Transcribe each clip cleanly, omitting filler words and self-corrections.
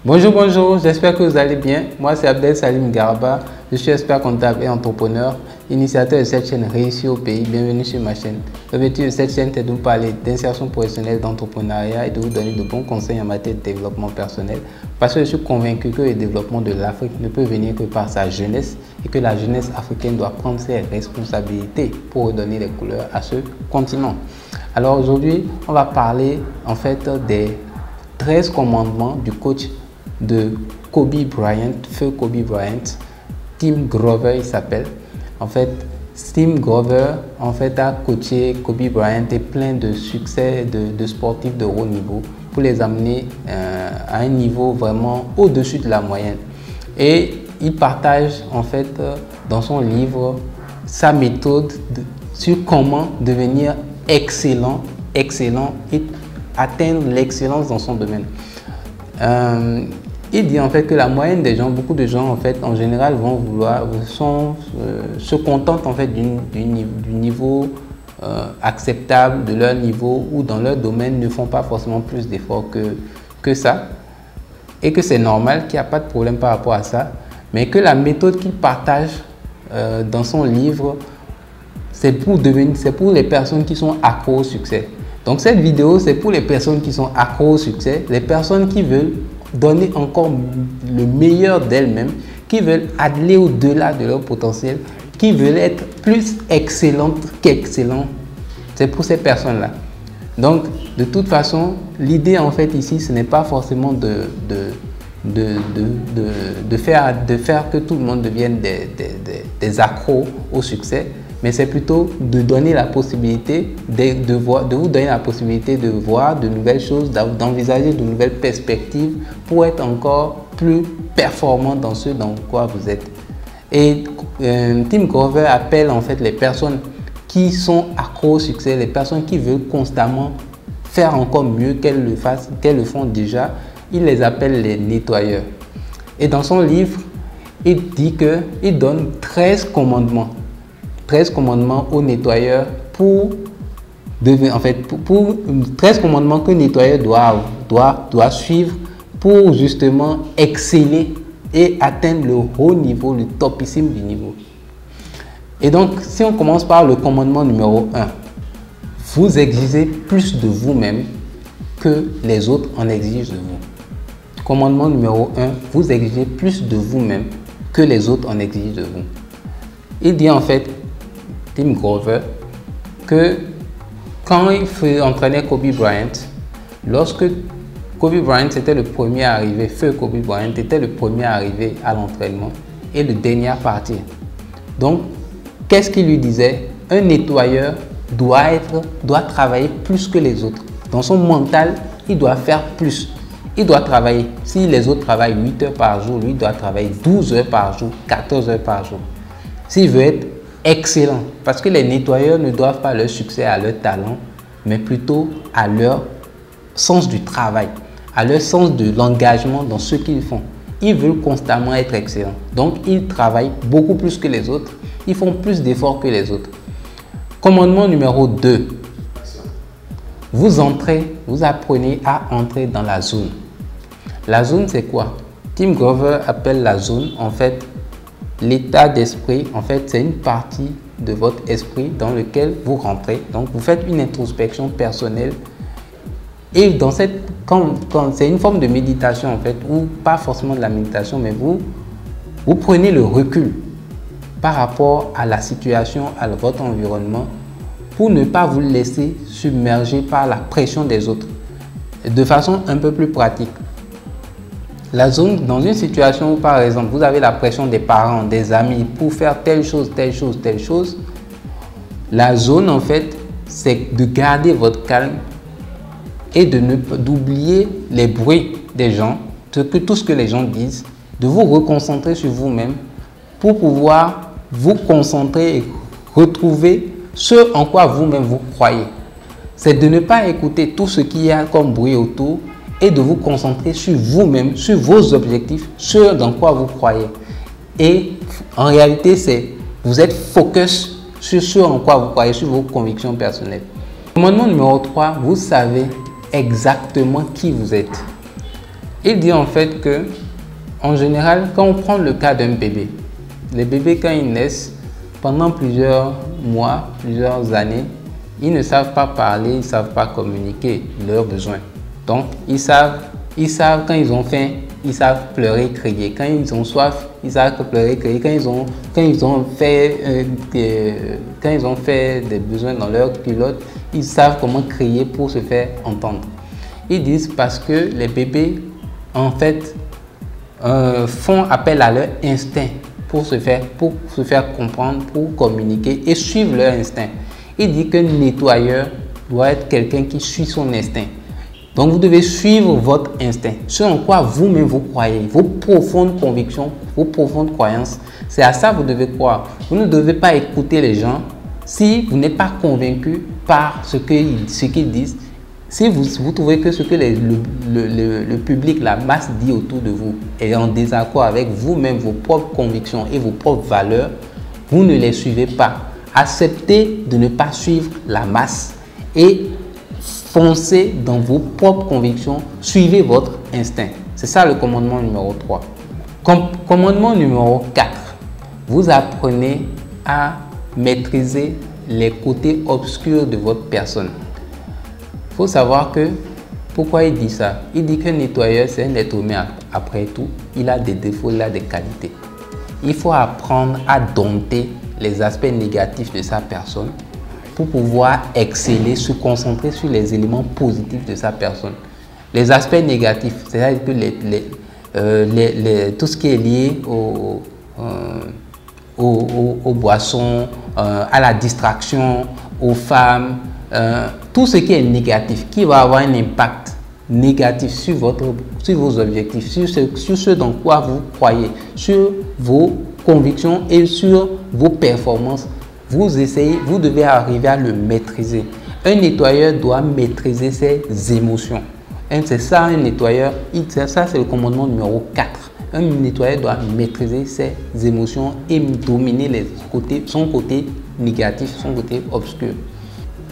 Bonjour, bonjour, j'espère que vous allez bien. Moi, c'est Abdel Salim Garba. Je suis expert comptable et entrepreneur, initiateur de cette chaîne Réussir au pays. Bienvenue sur ma chaîne. L'objectif de cette chaîne est de vous parler d'insertion professionnelle, d'entrepreneuriat et de vous donner de bons conseils en matière de développement personnel. Parce que je suis convaincu que le développement de l'Afrique ne peut venir que par sa jeunesse et que la jeunesse africaine doit prendre ses responsabilités pour redonner les couleurs à ce continent. Alors aujourd'hui, on va parler en fait des 13 commandements du coach de Kobe Bryant, feu Kobe Bryant. Tim Grover il s'appelle. En fait, Tim Grover a coaché Kobe Bryant et plein de succès de sportifs de haut niveau pour les amener à un niveau vraiment au-dessus de la moyenne. Et il partage en fait dans son livre sa méthode sur comment devenir excellent et atteindre l'excellence dans son domaine. Il dit en fait que la moyenne des gens, beaucoup de gens en fait en général vont vouloir, se contentent en fait du niveau acceptable de leur niveau ou dans leur domaine, ne font pas forcément plus d'efforts que ça, et que c'est normal, qu'il n'y a pas de problème par rapport à ça, mais que la méthode qu'il partage dans son livre, c'est pour les personnes qui sont accros au succès. Donc cette vidéo, c'est pour les personnes qui sont accros au succès, les personnes qui veulent donner encore le meilleur d'elles-mêmes, qui veulent aller au-delà de leur potentiel, qui veulent être plus excellentes qu'excellents. C'est pour ces personnes-là. Donc, de toute façon, l'idée en fait ici, ce n'est pas forcément de faire que tout le monde devienne des accros au succès, mais c'est plutôt de donner la possibilité de vous donner la possibilité de voir de nouvelles choses, d'envisager de nouvelles perspectives pour être encore plus performant dans ce dans quoi vous êtes. Et Tim Grover appelle en fait les personnes qui sont accros au succès, les personnes qui veulent constamment faire encore mieux qu'elles le font déjà, il les appelle les nettoyeurs. Et dans son livre, il dit qu'il donne 13 commandements. 13 commandements aux nettoyeurs pour 13 commandements que le nettoyeur doit suivre pour justement exceller et atteindre le haut niveau, le topissime du niveau. Et donc, si on commence par le commandement numéro 1, vous exigez plus de vous-même que les autres en exigent de vous. Commandement numéro 1, vous exigez plus de vous-même que les autres en exigent de vous. Il dit en fait, Tim Grover, que quand il entraînait Kobe Bryant, lorsque Kobe Bryant était le premier à arriver, feu Kobe Bryant était le premier à arriver à l'entraînement et le dernier à partir. Donc, qu'est-ce qu'il lui disait? Un nettoyeur doit travailler plus que les autres. Dans son mental, il doit faire plus. Il doit travailler. Si les autres travaillent 8 heures par jour, lui doit travailler 12 heures par jour, 14 heures par jour. S'il veut être excellent, parce que les nettoyeurs ne doivent pas leur succès à leur talent, mais plutôt à leur sens du travail, à leur sens de l'engagement dans ce qu'ils font. Ils veulent constamment être excellents. Donc, ils travaillent beaucoup plus que les autres. Ils font plus d'efforts que les autres. Commandement numéro 2. Vous apprenez à entrer dans la zone. La zone, c'est quoi? Tim Grover appelle la zone, en fait, l'état d'esprit. En fait, c'est une partie de votre esprit dans lequel vous rentrez. Donc, vous faites une introspection personnelle. Et dans c'est une forme de méditation, en fait, ou pas forcément de la méditation, mais vous prenez le recul par rapport à la situation, à votre environnement, pour ne pas vous laisser submerger par la pression des autres. De façon un peu plus pratique. La zone, dans une situation où, par exemple, vous avez la pression des parents, des amis pour faire telle chose, la zone, en fait, c'est de garder votre calme et d'oublier les bruits des gens, tout ce que les gens disent, de vous reconcentrer sur vous-même pour pouvoir vous concentrer et retrouver ce en quoi vous-même vous croyez. C'est de ne pas écouter tout ce qu'il y a comme bruit autour et de vous concentrer sur vous-même, sur vos objectifs, ce dans quoi vous croyez. Et en réalité, vous êtes focus sur ce en quoi vous croyez, sur vos convictions personnelles. Commandement numéro 3, vous savez exactement qui vous êtes. Il dit en fait que, en général, quand on prend le cas d'un bébé, les bébés quand ils naissent, pendant plusieurs mois, plusieurs années, ils ne savent pas parler, ils ne savent pas communiquer leurs besoins. Donc, ils savent quand ils ont faim, ils savent pleurer, crier. Quand ils ont soif, ils savent pleurer, crier. Quand ils ont fait des besoins dans leur culotte, ils savent comment crier pour se faire entendre. Ils disent parce que les bébés, en fait, font appel à leur instinct pour se faire comprendre, pour communiquer et suivre leur instinct. Il dit qu'un nettoyeur doit être quelqu'un qui suit son instinct. Donc, vous devez suivre votre instinct, ce en quoi vous-même vous croyez, vos profondes convictions, vos profondes croyances. C'est à ça que vous devez croire. Vous ne devez pas écouter les gens si vous n'êtes pas convaincu par ce qu'ils disent. Si vous trouvez que ce que le public, la masse dit autour de vous est en désaccord avec vous-même, vos propres convictions et vos propres valeurs, vous ne les suivez pas. Acceptez de ne pas suivre la masse et foncez dans vos propres convictions, suivez votre instinct. C'est ça le commandement numéro 3. Commandement numéro 4. Vous apprenez à maîtriser les côtés obscurs de votre personne. Il faut savoir que, pourquoi il dit ça? Il dit qu'un nettoyeur, c'est un être humain après tout. Il a des défauts, il a des qualités. Il faut apprendre à dompter les aspects négatifs de sa personne pour pouvoir exceller, se concentrer sur les éléments positifs de sa personne. Les aspects négatifs, c'est-à-dire que tout ce qui est lié aux boissons, à la distraction, aux femmes, tout ce qui est négatif, qui va avoir un impact négatif sur vos objectifs, sur ce dans quoi vous croyez, sur vos convictions et sur vos performances. Vous devez arriver à le maîtriser. Un nettoyeur doit maîtriser ses émotions. C'est ça un nettoyeur, ça c'est le commandement numéro 4. Un nettoyeur doit maîtriser ses émotions et dominer son côté négatif, son côté obscur.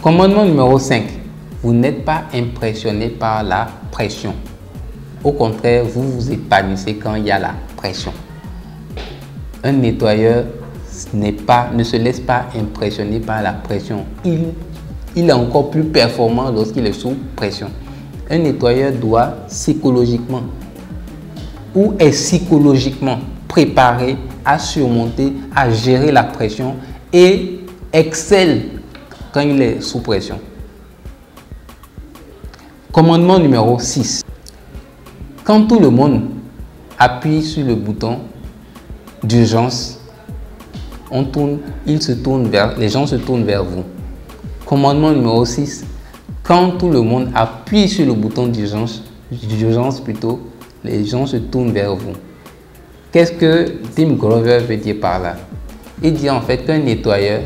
Commandement numéro 5. Vous n'êtes pas impressionné par la pression. Au contraire, vous vous épanouissez quand il y a la pression. Un nettoyeur ne se laisse pas impressionner par la pression. Il est encore plus performant lorsqu'il est sous pression. Un nettoyeur doit psychologiquement ou est psychologiquement préparé à surmonter, à gérer la pression et excelle quand il est sous pression. Commandement numéro 6. Quand tout le monde appuie sur le bouton d'urgence, les gens se tournent vers vous. Commandement numéro 6. Quand tout le monde appuie sur le bouton d'urgence plutôt, les gens se tournent vers vous. Qu'est-ce que Tim Grover veut dire par là? Il dit en fait qu'un nettoyeur,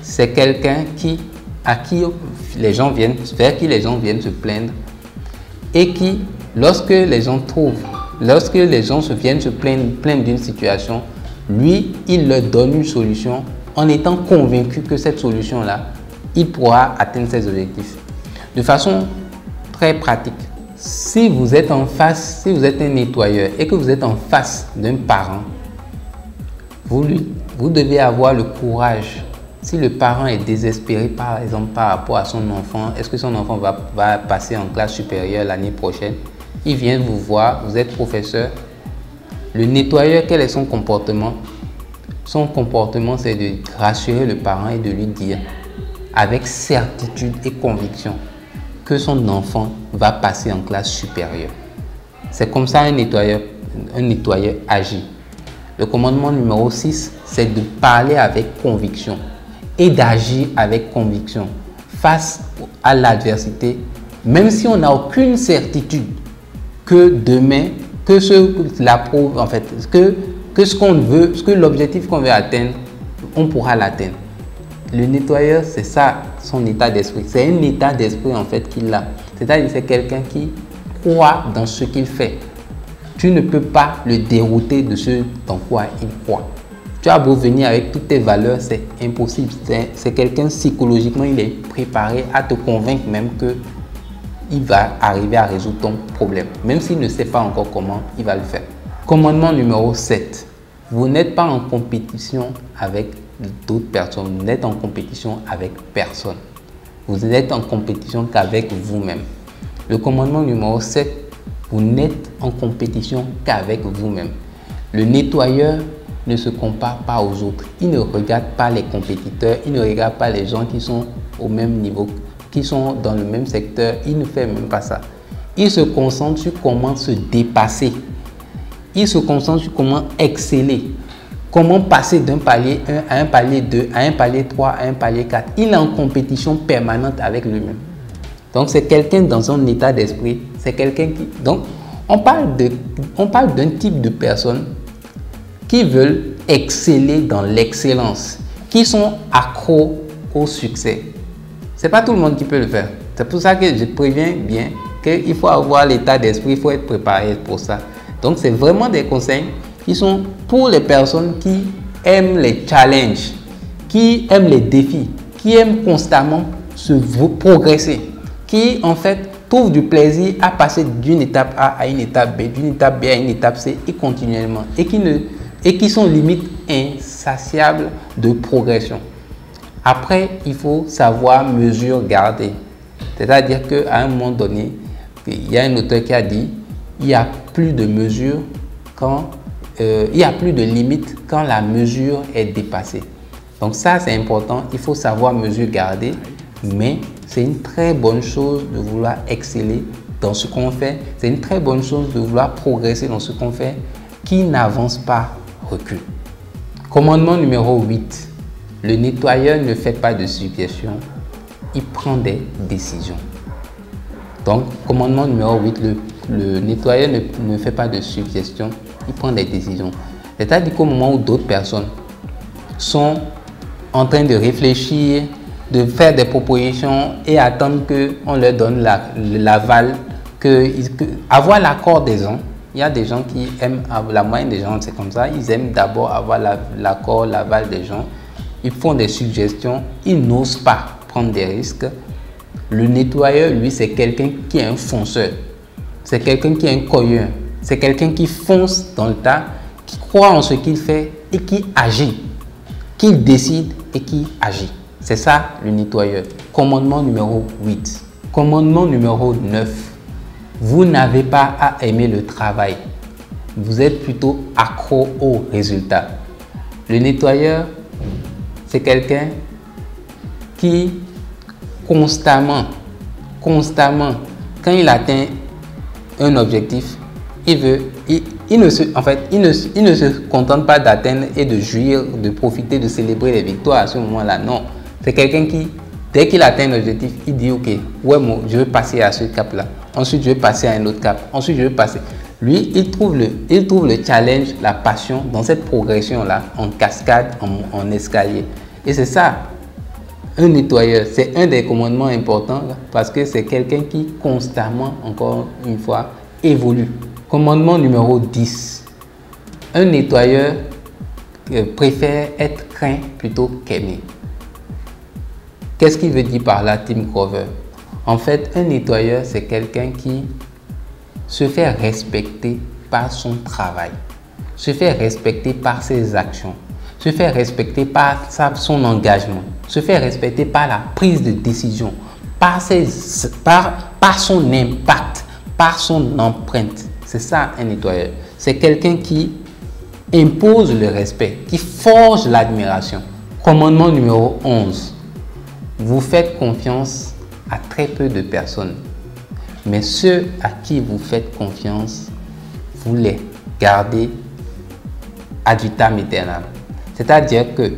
c'est quelqu'un vers qui les gens viennent se plaindre et qui, lorsque les gens viennent se plaindre d'une situation, lui, il leur donne une solution en étant convaincu que cette solution-là, il pourra atteindre ses objectifs. De façon très pratique, si vous êtes un nettoyeur et que vous êtes en face d'un parent, vous devez avoir le courage. Si le parent est désespéré, par exemple, par rapport à son enfant, est-ce que son enfant va passer en classe supérieure l'année prochaine? Il vient vous voir, vous êtes professeur. Le nettoyeur, quel est son comportement? Son comportement, c'est de rassurer le parent et de lui dire, avec certitude et conviction, que son enfant va passer en classe supérieure. C'est comme ça un nettoyeur agit. Le commandement numéro 6, c'est de parler avec conviction et d'agir avec conviction face à l'adversité, même si on n'a aucune certitude que demain, que l'objectif qu'on veut atteindre, on pourra l'atteindre. Le nettoyeur, c'est ça son état d'esprit. C'est un état d'esprit en fait qu'il a. C'est-à-dire c'est quelqu'un qui croit dans ce qu'il fait. Tu ne peux pas le dérouter de ce dans quoi il croit. Tu as beau venir avec toutes tes valeurs, c'est impossible. C'est quelqu'un psychologiquement, il est préparé à te convaincre même que il va arriver à résoudre ton problème. Même s'il ne sait pas encore comment, il va le faire. Commandement numéro 7. Vous n'êtes pas en compétition avec d'autres personnes. Vous n'êtes en compétition avec personne. Vous n'êtes en compétition qu'avec vous-même. Le commandement numéro 7. Vous n'êtes en compétition qu'avec vous-même. Le nettoyeur ne se compare pas aux autres. Il ne regarde pas les compétiteurs. Il ne regarde pas les gens qui sont au même niveau, qui sont dans le même secteur. Il ne fait même pas ça. Il se concentre sur comment se dépasser. Il se concentre sur comment exceller. Comment passer d'un palier 1 à un palier 2, à un palier 3, à un palier 4. Il est en compétition permanente avec lui-même. Donc, c'est quelqu'un dans son état d'esprit. C'est quelqu'un qui... Donc, on parle d'un type de personnes qui veulent exceller dans l'excellence, qui sont accros au succès. Ce n'est pas tout le monde qui peut le faire. C'est pour ça que je préviens bien qu'il faut avoir l'état d'esprit, il faut être préparé pour ça. Donc, c'est vraiment des conseils qui sont pour les personnes qui aiment les challenges, qui aiment les défis, qui aiment constamment se progresser, qui en fait trouvent du plaisir à passer d'une étape A à une étape B, d'une étape B à une étape C et continuellement, et qui sont limite insatiables de progression. Après, il faut savoir mesure garder. C'est-à-dire qu'à un moment donné, il y a un auteur qui a dit il n'y a plus de mesure quand il n'y a plus de limite quand la mesure est dépassée. Donc ça, c'est important. Il faut savoir mesure garder, mais c'est une très bonne chose de vouloir exceller dans ce qu'on fait. C'est une très bonne chose de vouloir progresser dans ce qu'on fait. Qui n'avance pas, recule. Commandement numéro 8. Le nettoyeur ne fait pas de suggestions, il prend des décisions. Donc, commandement numéro 8, le nettoyeur ne fait pas de suggestions, il prend des décisions. C'est-à-dire qu'au moment où d'autres personnes sont en train de réfléchir, de faire des propositions et attendre qu'on leur donne l'aval, avoir l'accord des gens. Il y a des gens qui aiment, la moyenne des gens c'est comme ça, ils aiment d'abord avoir l'accord, l'aval des gens. Ils font des suggestions, ils n'osent pas prendre des risques. Le nettoyeur, lui, c'est quelqu'un qui est un fonceur. C'est quelqu'un qui est un cogneur. C'est quelqu'un qui fonce dans le tas, qui croit en ce qu'il fait et qui agit. Qui décide et qui agit. C'est ça le nettoyeur. Commandement numéro 8. Commandement numéro 9. Vous n'avez pas à aimer le travail. Vous êtes plutôt accro au résultat. Le nettoyeur, c'est quelqu'un qui constamment, quand il atteint un objectif, il ne se contente pas d'atteindre et de jouir, de profiter, de célébrer les victoires à ce moment-là. Non, c'est quelqu'un qui, dès qu'il atteint un objectif, il dit ok, ouais, moi, je veux passer à ce cap-là. Ensuite, je vais passer à un autre cap. Ensuite, je vais passer. Lui, il trouve le challenge, la passion dans cette progression-là, en cascade, en escalier. Et c'est ça, un nettoyeur. C'est un des commandements importants parce que c'est quelqu'un qui constamment, encore une fois, évolue. Commandement numéro 10. Un nettoyeur préfère être craint plutôt qu'aimé. Qu'est-ce qu'il veut dire par là, Tim Grover? En fait, un nettoyeur, c'est quelqu'un qui se fait respecter par son travail, se fait respecter par ses actions, se fait respecter par son engagement, se fait respecter par la prise de décision, par son impact, par son empreinte. C'est ça un nettoyeur. C'est quelqu'un qui impose le respect, qui forge l'admiration. Commandement numéro 11. Vous faites confiance à très peu de personnes, mais ceux à qui vous faites confiance, vous les gardez ad vitam aeternam. C'est-à-dire que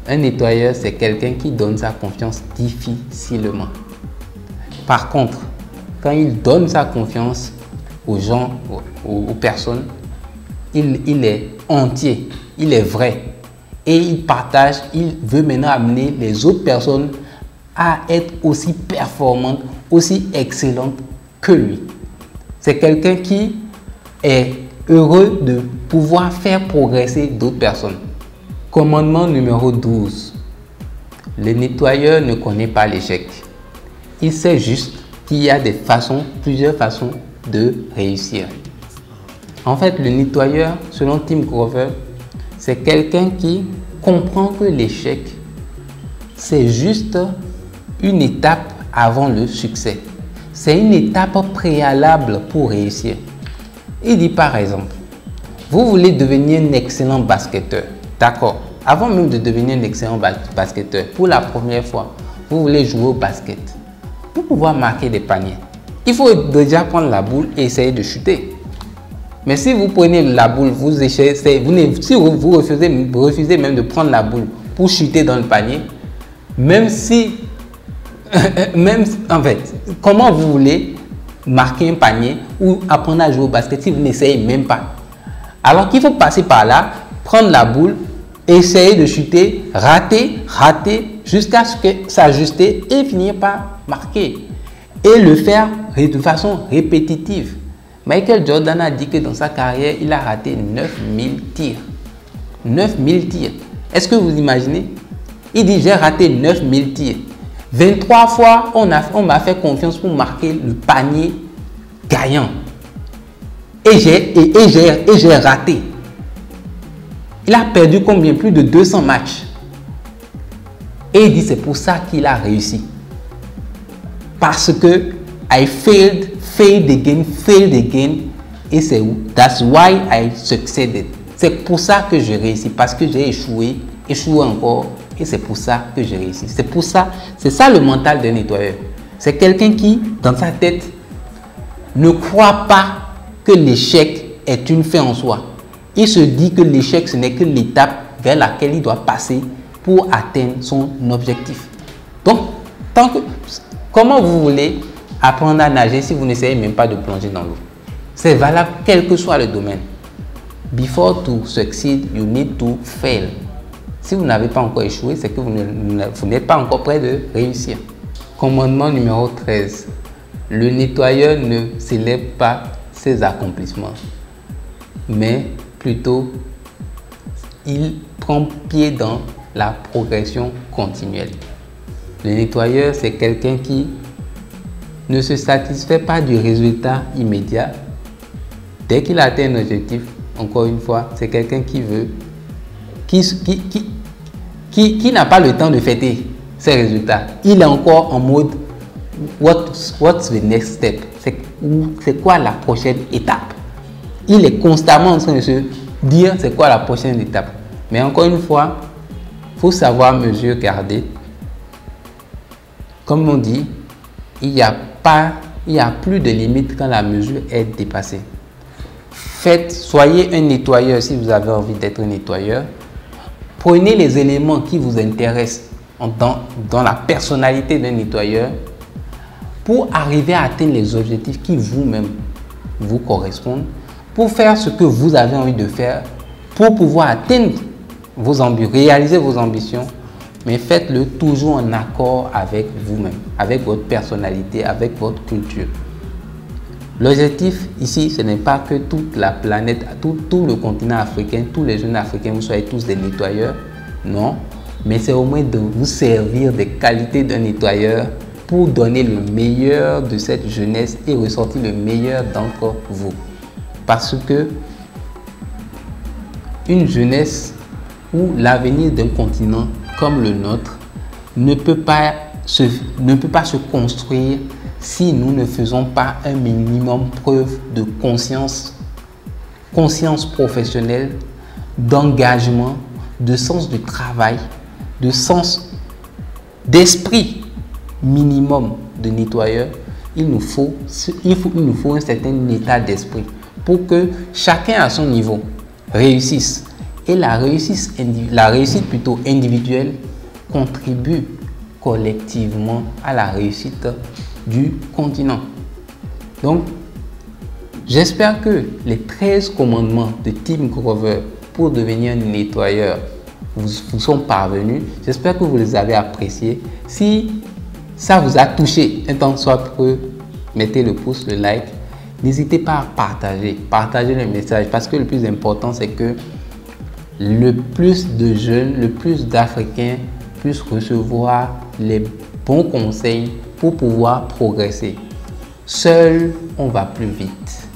un nettoyeur, c'est quelqu'un qui donne sa confiance difficilement. Par contre, quand il donne sa confiance aux gens, aux personnes, il est entier, il est vrai. Et il partage, il veut maintenant amener les autres personnes à être aussi performantes, aussi excellentes que lui. C'est quelqu'un qui est heureux de pouvoir faire progresser d'autres personnes. Commandement numéro 12. Le nettoyeur ne connaît pas l'échec. Il sait juste qu'il y a plusieurs façons de réussir. En fait, le nettoyeur, selon Tim Grover, c'est quelqu'un qui comprend que l'échec, c'est juste une étape avant le succès. C'est une étape préalable pour réussir. Il dit par exemple, vous voulez devenir un excellent basketteur. D'accord. Avant même de devenir un excellent basketteur, pour la première fois, vous voulez jouer au basket. Pour pouvoir marquer des paniers, il faut déjà prendre la boule et essayer de shooter. Mais si vous prenez la boule, vous essayez, si vous refusez même de prendre la boule pour shooter dans le panier, en fait, comment vous voulez marquer un panier ou apprendre à jouer au basket si vous n'essayez même pas? Alors qu'il faut passer par là, prendre la boule, essayer de shooter, rater, jusqu'à ce que s'ajuster et finir par marquer. Et le faire de façon répétitive. Michael Jordan a dit que dans sa carrière, il a raté 9000 tirs. 9000 tirs. Est-ce que vous imaginez? Il dit, j'ai raté 9000 tirs. 23 fois, on m'a fait confiance pour marquer le panier gagnant. Et j'ai raté. Il a perdu combien? Plus de 200 matchs. Et il dit, c'est pour ça qu'il a réussi. Parce que I failed again. Et c'est où? That's why I succeeded. C'est pour ça que j'ai réussi. Parce que j'ai échoué encore. Et c'est pour ça que j'ai réussi. C'est ça le mental d'un nettoyeur. C'est quelqu'un qui, dans sa tête, ne croit pas que l'échec est une fin en soi. Il se dit que l'échec, ce n'est que l'étape vers laquelle il doit passer pour atteindre son objectif. Donc, comment vous voulez apprendre à nager si vous n'essayez même pas de plonger dans l'eau? C'est valable quel que soit le domaine. Before to succeed, you need to fail. Si vous n'avez pas encore échoué, c'est que vous n'êtes pas encore prêt de réussir. Commandement numéro 13. Le nettoyeur ne célèbre pas ses accomplissements, mais plutôt il prend pied dans la progression continuelle. Le nettoyeur, c'est quelqu'un qui ne se satisfait pas du résultat immédiat. Dès qu'il a atteint un objectif, encore une fois, c'est quelqu'un qui veut, qui n'a pas le temps de fêter ses résultats. Il est encore en mode what's the next step? C'est quoi la prochaine étape? Il est constamment en train de se dire c'est quoi la prochaine étape. Mais encore une fois, il faut savoir mesure garder. Comme on dit, il n'y a plus de limite quand la mesure est dépassée. Soyez un nettoyeur si vous avez envie d'être un nettoyeur. Prenez les éléments qui vous intéressent dans la personnalité d'un nettoyeur pour arriver à atteindre les objectifs qui vous-même vous correspondent, pour faire ce que vous avez envie de faire, pour pouvoir atteindre réaliser vos ambitions, mais faites-le toujours en accord avec vous-même, avec votre personnalité, avec votre culture. L'objectif ici, ce n'est pas que toute la planète, tout le continent africain, tous les jeunes africains, vous soyez tous des nettoyeurs, non, mais c'est au moins de vous servir des qualités d'un nettoyeur pour donner le meilleur de cette jeunesse et ressortir le meilleur d'entre vous. Parce que une jeunesse ou l'avenir d'un continent comme le nôtre ne peut pas se construire si nous ne faisons pas un minimum preuve de conscience professionnelle, d'engagement, de sens du travail, de sens d'esprit minimum de nettoyeur. Il nous faut un certain état d'esprit pour que chacun à son niveau réussisse. Et la réussite plutôt individuelle contribue collectivement à la réussite du continent. Donc, j'espère que les 13 commandements de Tim Grover pour devenir un nettoyeur vous sont parvenus. J'espère que vous les avez appréciés. Si ça vous a touché, un tant soit peu, mettez le pouce, le like. N'hésitez pas à partager le message, parce que le plus important, c'est que le plus de jeunes, le plus d'Africains puissent recevoir les bons conseils pour pouvoir progresser. Seul, on va plus vite,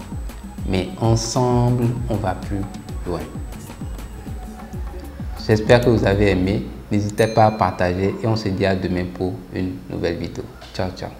mais ensemble, on va plus loin. J'espère que vous avez aimé. N'hésitez pas à partager et on se dit à demain pour une nouvelle vidéo. Ciao, ciao.